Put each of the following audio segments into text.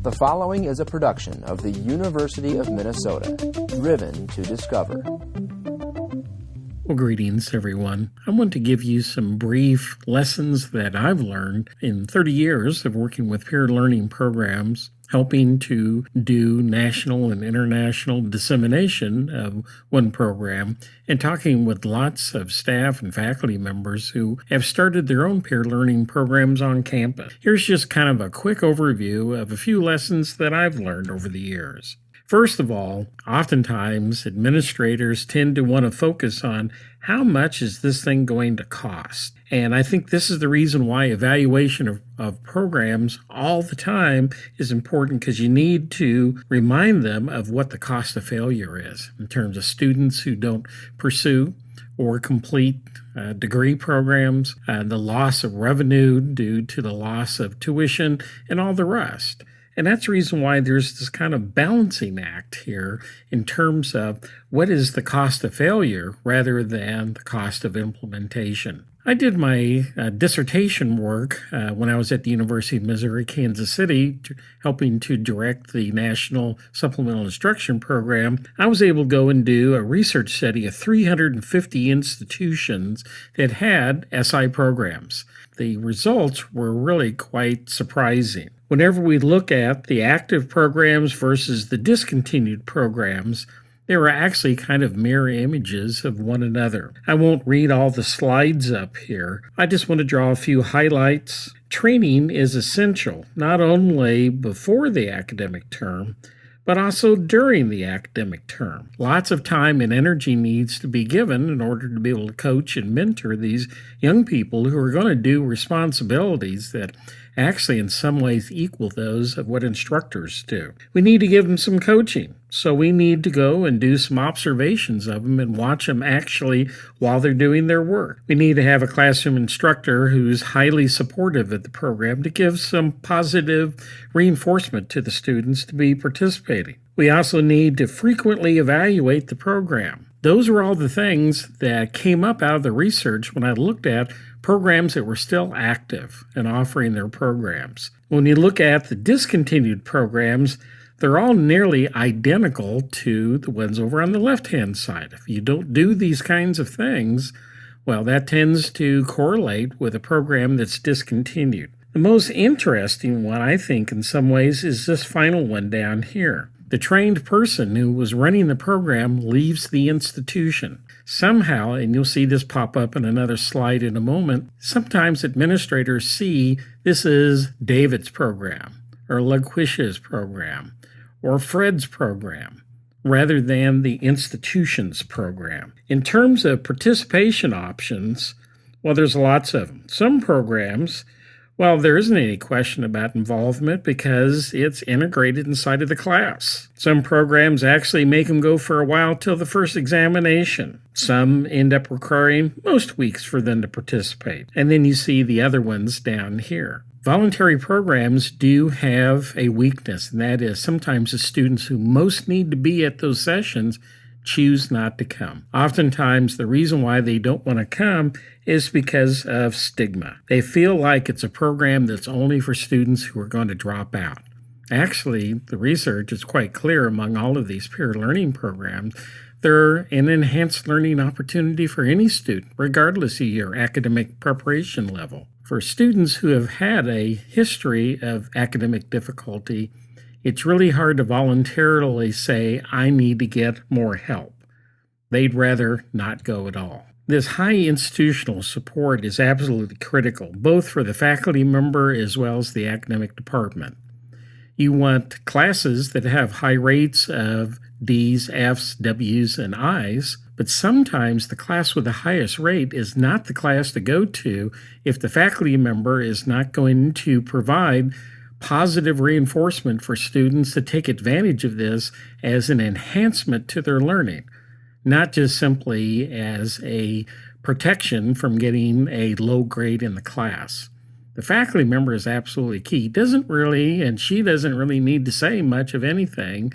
The following is a production of the University of Minnesota, driven to discover. Well, greetings, everyone. I want to give you some brief lessons that I've learned in 30 years of working with peer learning programs, helping to do national and international dissemination of one program, and talking with lots of staff and faculty members who have started their own peer learning programs on campus. Here's just kind of a quick overview of a few lessons that I've learned over the years. First of all, oftentimes administrators tend to want to focus on how much is this thing going to cost. And I think this is the reason why evaluation of programs all the time is important, because you need to remind them of what the cost of failure is in terms of students who don't pursue or complete degree programs, the loss of revenue due to the loss of tuition, and all the rest. And that's the reason why there's this kind of balancing act here in terms of what is the cost of failure rather than the cost of implementation. I did my dissertation work when I was at the University of Missouri, Kansas City, helping to direct the National Supplemental Instruction Program. I was able to go and do a research study of 350 institutions that had SI programs. The results were really quite surprising. Whenever we look at the active programs versus the discontinued programs, they were actually kind of mirror images of one another. I won't read all the slides up here. I just want to draw a few highlights. Training is essential, not only before the academic term, but also during the academic term. Lots of time and energy needs to be given in order to be able to coach and mentor these young people who are going to do responsibilities that actually in some ways equal those of what instructors do. We need to give them some coaching. So we need to go and do some observations of them and watch them actually while they're doing their work. We need to have a classroom instructor who's highly supportive of the program to give some positive reinforcement to the students to be participating. We also need to frequently evaluate the program. Those are all the things that came up out of the research when I looked at programs that were still active and offering their programs. When you look at the discontinued programs, they're all nearly identical to the ones over on the left-hand side. If you don't do these kinds of things, well, that tends to correlate with a program that's discontinued. The most interesting one, I think, in some ways, is this final one down here. The trained person who was running the program leaves the institution. Somehow, and you'll see this pop up in another slide in a moment, sometimes administrators see this is David's program, or LaQuisha's program, or Fred's program, rather than the institution's program. In terms of participation options, well, there's lots of them. Some programs, well, there isn't any question about involvement because it's integrated inside of the class. Some programs actually make them go for a while till the first examination. Some end up requiring most weeks for them to participate. And then you see the other ones down here. Voluntary programs do have a weakness, and that is sometimes the students who most need to be at those sessions choose not to come. Oftentimes, the reason why they don't want to come is because of stigma. They feel like it's a program that's only for students who are going to drop out. Actually, the research is quite clear among all of these peer learning programs. They're an enhanced learning opportunity for any student, regardless of your academic preparation level. For students who have had a history of academic difficulty, it's really hard to voluntarily say, I need to get more help. They'd rather not go at all. This high institutional support is absolutely critical, both for the faculty member as well as the academic department. You want classes that have high rates of D's, F's, W's, and I's, but sometimes the class with the highest rate is not the class to go to if the faculty member is not going to provide positive reinforcement for students to take advantage of this as an enhancement to their learning, not just simply as a protection from getting a low grade in the class. The faculty member is absolutely key. She doesn't really need to say much of anything,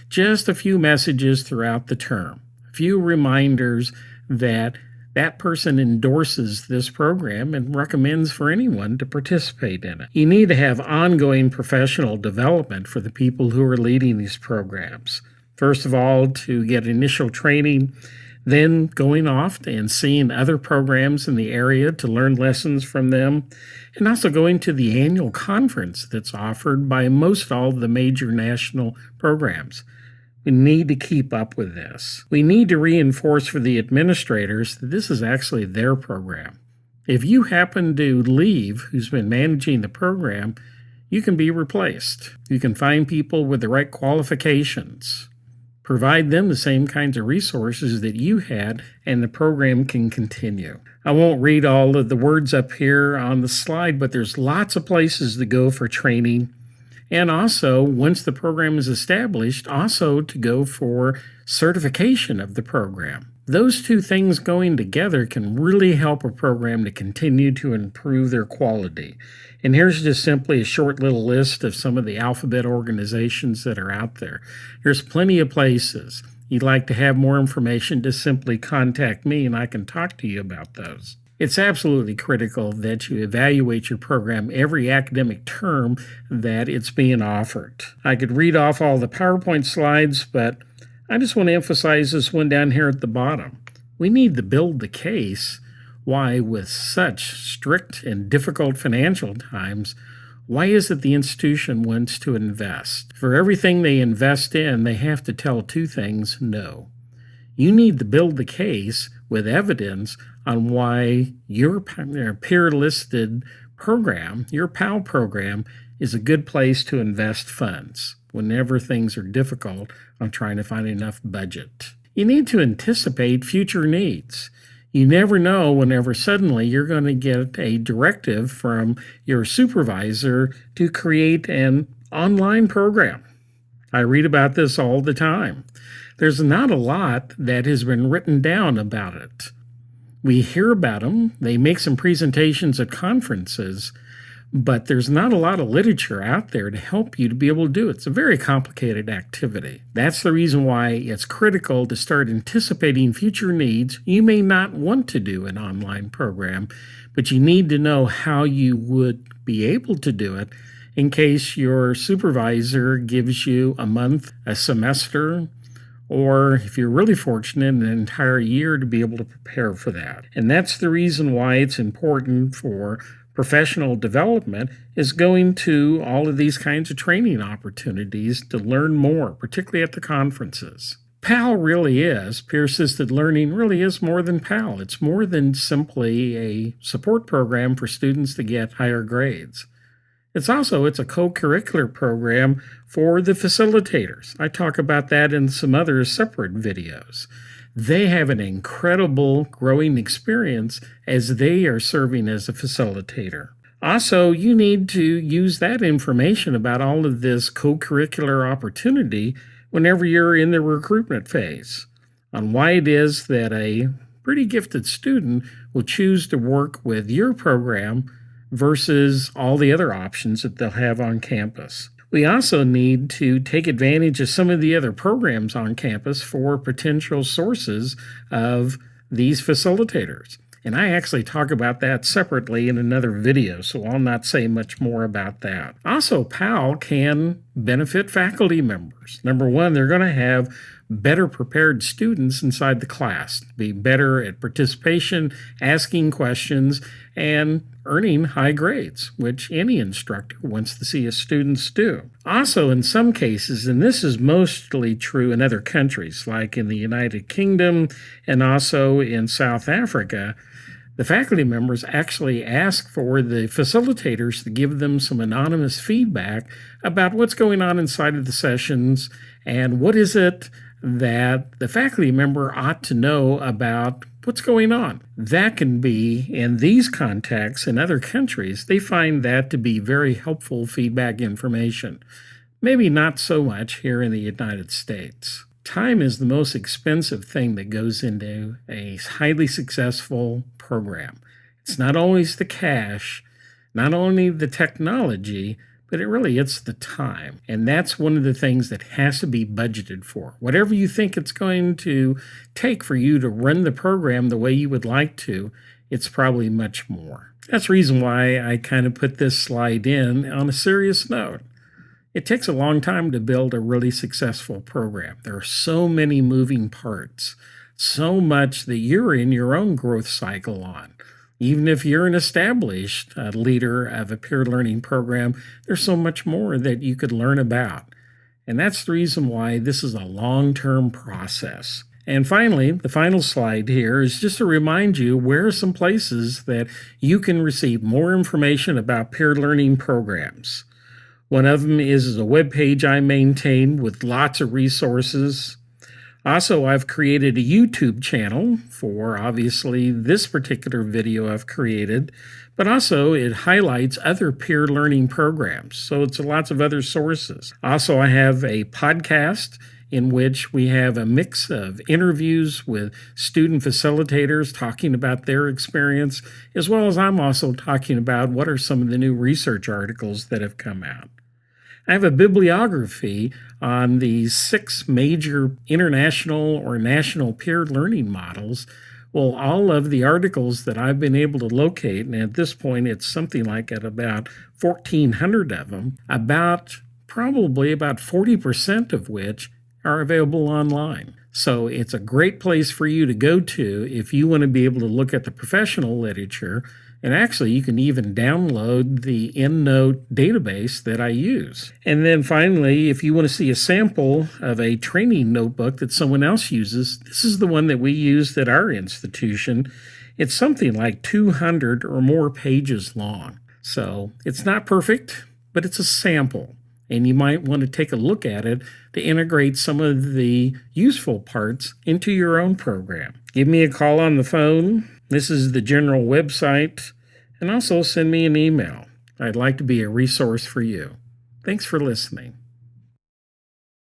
just a few messages throughout the term, a few reminders that that person endorses this program and recommends for anyone to participate in it. You need to have ongoing professional development for the people who are leading these programs. First of all, to get initial training, then going off and seeing other programs in the area to learn lessons from them, and also going to the annual conference that's offered by most all the major national programs. We need to keep up with this. We need to reinforce for the administrators that this is actually their program. If you happen to leave who's been managing the program, you can be replaced. You can find people with the right qualifications. Provide them the same kinds of resources that you had, and the program can continue. I won't read all of the words up here on the slide, but there's lots of places to go for training. And also, once the program is established, also to go for certification of the program. Those two things going together can really help a program to continue to improve their quality. And here's just simply a short little list of some of the alphabet organizations that are out there. There's plenty of places. You'd like to have more information, just simply contact me and I can talk to you about those. It's absolutely critical that you evaluate your program every academic term that it's being offered. I could read off all the PowerPoint slides, but I just want to emphasize this one down here at the bottom. We need to build the case why, with such strict and difficult financial times, why is it the institution wants to invest? For everything they invest in, they have to tell two things no. You need to build the case with evidence on why your peer-listed program, your PAL program, is a good place to invest funds whenever things are difficult on trying to find enough budget. You need to anticipate future needs. You never know whenever suddenly you're going to get a directive from your supervisor to create an online program. I read about this all the time. There's not a lot that has been written down about it. We hear about them. They make some presentations at conferences, but there's not a lot of literature out there to help you to be able to do it. It's a very complicated activity. That's the reason why it's critical to start anticipating future needs. You may not want to do an online program, but you need to know how you would be able to do it in case your supervisor gives you a month, a semester, or if you're really fortunate, an entire year to be able to prepare for that. And that's the reason why it's important for professional development is going to all of these kinds of training opportunities to learn more, particularly at the conferences. PAL really is, peer-assisted learning really is more than PAL. It's more than simply a support program for students to get higher grades. It's a co-curricular program for the facilitators. I talk about that in some other separate videos. They have an incredible growing experience as they are serving as a facilitator. Also, you need to use that information about all of this co-curricular opportunity whenever you're in the recruitment phase on why it is that a pretty gifted student will choose to work with your program versus all the other options that they'll have on campus. We also need to take advantage of some of the other programs on campus for potential sources of these facilitators. And I actually talk about that separately in another video, so I'll not say much more about that. Also, PAL can benefit faculty members. Number one, they're going to have better prepared students inside the class, be better at participation, asking questions, and earning high grades, which any instructor wants to see his students do. Also, in some cases, and this is mostly true in other countries, like in the United Kingdom and also in South Africa, the faculty members actually ask for the facilitators to give them some anonymous feedback about what's going on inside of the sessions and what is it that the faculty member ought to know about what's going on. That can be, in these contexts in other countries, they find that to be very helpful feedback information. Maybe not so much here in the United States. Time is the most expensive thing that goes into a highly successful program. It's not always the cash, not only the technology, but it's the time. And that's one of the things that has to be budgeted for. Whatever you think it's going to take for you to run the program the way you would like to, it's probably much more. That's the reason why I kind of put this slide in on a serious note. It takes a long time to build a really successful program. There are so many moving parts, so much that you're in your own growth cycle on. Even if you're an established leader of a peer learning program, there's so much more that you could learn about. And that's the reason why this is a long-term process. And finally, the final slide here is just to remind you where are some places that you can receive more information about peer learning programs. One of them is a web page I maintain with lots of resources. Also, I've created a YouTube channel for, obviously, this particular video I've created, but also it highlights other peer learning programs, so it's lots of other sources. Also, I have a podcast in which we have a mix of interviews with student facilitators talking about their experience, as well as I'm also talking about what are some of the new research articles that have come out. I have a bibliography on the 6 major international or national peer learning models. Well, all of the articles that I've been able to locate, and at this point it's something like at about 1,400 of them, probably about 40% of which are available online. So it's a great place for you to go to if you want to be able to look at the professional literature. And actually, you can even download the EndNote database that I use. And then finally, if you want to see a sample of a training notebook that someone else uses, this is the one that we used at our institution. It's something like 200 or more pages long. So it's not perfect, but it's a sample. And you might want to take a look at it to integrate some of the useful parts into your own program. Give me a call on the phone. This is the general website, and also send me an email. I'd like to be a resource for you. Thanks for listening.